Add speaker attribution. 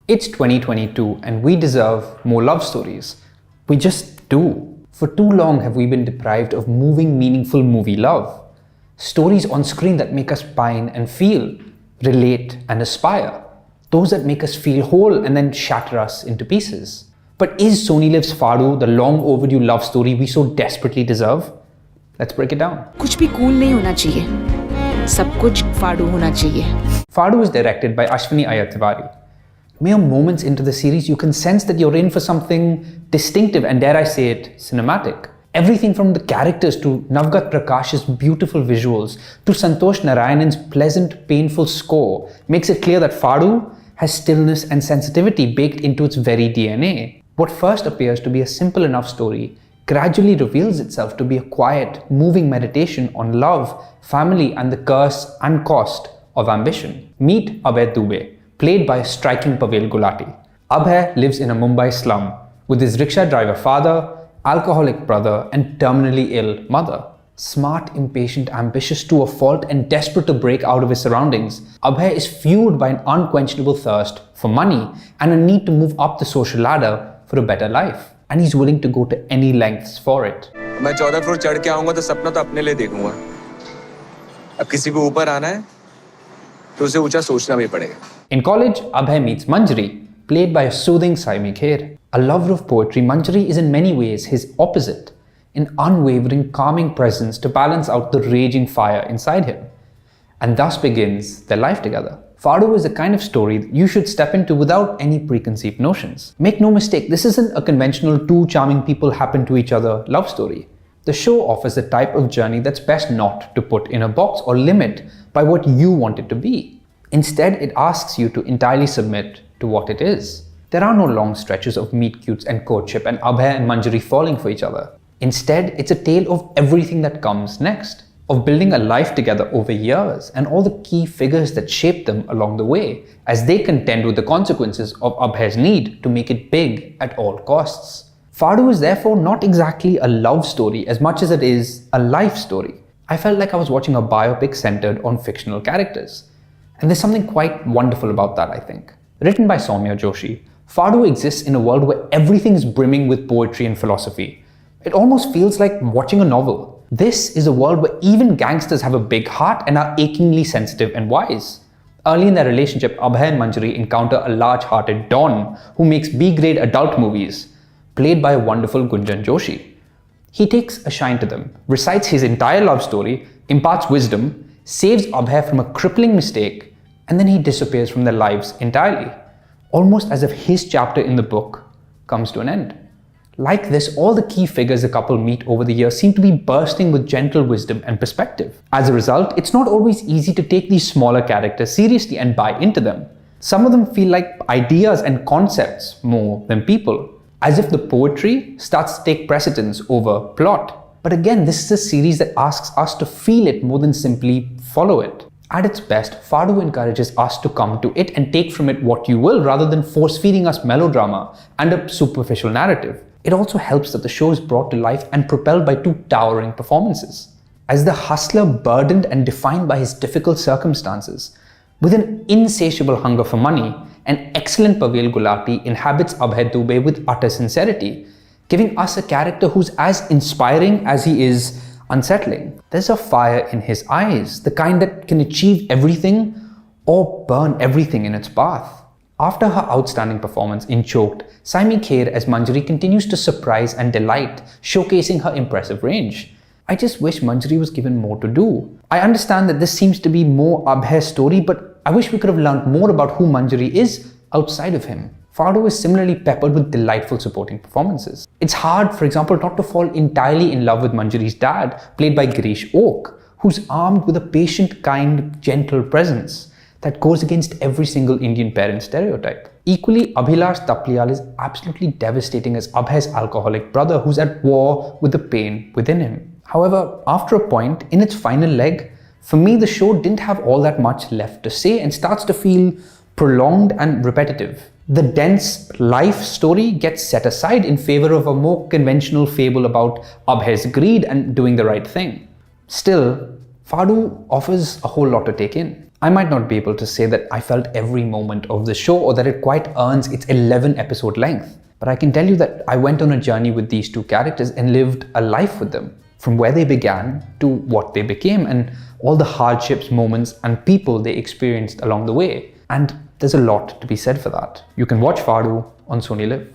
Speaker 1: It's 2022 and we deserve more love stories. We just do. For too long have we been deprived of moving, meaningful movie love. Stories on screen that make us pine and feel, relate and aspire. Those that make us feel whole and then shatter us into pieces. But is SonyLIV's Faadu the long overdue love story we so desperately deserve? Let's break it down.
Speaker 2: कुछ भी cool नहीं होना चाहिए. सब कुछ फाडू होना चाहिए.
Speaker 1: Faadu is directed by Ashwini Iyer. Mere moments into the series, you can sense that you're in for something distinctive and, dare I say it, cinematic. Everything from the characters to Navgat Prakash's beautiful visuals to Santosh Narayanan's pleasant, painful score makes it clear that Faadu has stillness and sensitivity baked into its very DNA. What first appears to be a simple enough story gradually reveals itself to be a quiet, moving meditation on love, family and the curse and cost of ambition. Meet Abhay Dubey, played by a striking Pavail Gulati. Abhay lives in a Mumbai slum with his rickshaw driver father, alcoholic brother and terminally ill mother. Smart, impatient, ambitious to a fault and desperate to break out of his surroundings, Abhay is fueled by an unquenchable thirst for money and a need to move up the social ladder for a better life. And he's willing to go to any lengths for it.
Speaker 3: मैं 14 floor चढ़ के आऊंगा तो सपना तो अपने लिए देखूंगा. अब किसी को ऊपर आना है तो उसे ऊंचा सोचना भी पड़ेगा.
Speaker 1: In college, Abhay meets Manjari, played by a soothing Saiyami Kher. A lover of poetry, Manjari is in many ways his opposite, an unwavering, calming presence to balance out the raging fire inside him. And thus begins their life together. Faadu is the kind of story that you should step into without any preconceived notions. Make no mistake, this isn't a conventional two charming people happen to each other love story. The show offers a type of journey that's best not to put in a box or limit by what you want it to be. Instead, it asks you to entirely submit to what it is. There are no long stretches of meet-cutes and courtship and Abhay and Manjari falling for each other. Instead, it's a tale of everything that comes next, of building a life together over years and all the key figures that shape them along the way as they contend with the consequences of Abhay's need to make it big at all costs. Faadu is therefore not exactly a love story as much as it is a life story. I felt like I was watching a biopic centered on fictional characters. And there's something quite wonderful about that, I think. Written by Soumya Joshi, Faadu exists in a world where everything is brimming with poetry and philosophy. It almost feels like watching a novel. This is a world where even gangsters have a big heart and are achingly sensitive and wise. Early in their relationship, Abhay and Manjari encounter a large-hearted Don who makes B-grade adult movies, played by a wonderful Gunjan Joshi. He takes a shine to them, recites his entire love story, imparts wisdom, saves Abhay from a crippling mistake, and then he disappears from their lives entirely, almost as if his chapter in the book comes to an end. Like this, all the key figures the couple meet over the years seem to be bursting with gentle wisdom and perspective. As a result, it's not always easy to take these smaller characters seriously and buy into them. Some of them feel like ideas and concepts more than people, as if the poetry starts to take precedence over plot. But again, this is a series that asks us to feel it more than simply follow it. At its best, Faadu encourages us to come to it and take from it what you will rather than force-feeding us melodrama and a superficial narrative. It also helps that the show is brought to life and propelled by two towering performances. As the hustler burdened and defined by his difficult circumstances, with an insatiable hunger for money, an excellent Pavail Gulati inhabits Abhay Dubey with utter sincerity, giving us a character who's as inspiring as he is unsettling. There's a fire in his eyes, the kind that can achieve everything or burn everything in its path. After her outstanding performance in Choked, Saiyami Kher as Manjari continues to surprise and delight, showcasing her impressive range. I just wish Manjari was given more to do. I understand that this seems to be more Abhay's story, but I wish we could have learned more about who Manjari is outside of him. Faadu is similarly peppered with delightful supporting performances. It's hard, for example, not to fall entirely in love with Manjari's dad, played by Girish Oak, who's armed with a patient, kind, gentle presence that goes against every single Indian parent stereotype. Equally, Abhilash Tapliyal is absolutely devastating as Abhay's alcoholic brother who's at war with the pain within him. However, after a point, in its final leg, for me the show didn't have all that much left to say and starts to feel prolonged and repetitive. The dense life story gets set aside in favor of a more conventional fable about Abhay's greed and doing the right thing. Still, Faadu offers a whole lot to take in. I might not be able to say that I felt every moment of the show or that it quite earns its 11 episode length, but I can tell you that I went on a journey with these two characters and lived a life with them, from where they began to what they became and all the hardships, moments and people they experienced along the way. And there's a lot to be said for that. You can watch Faadu on SonyLIV.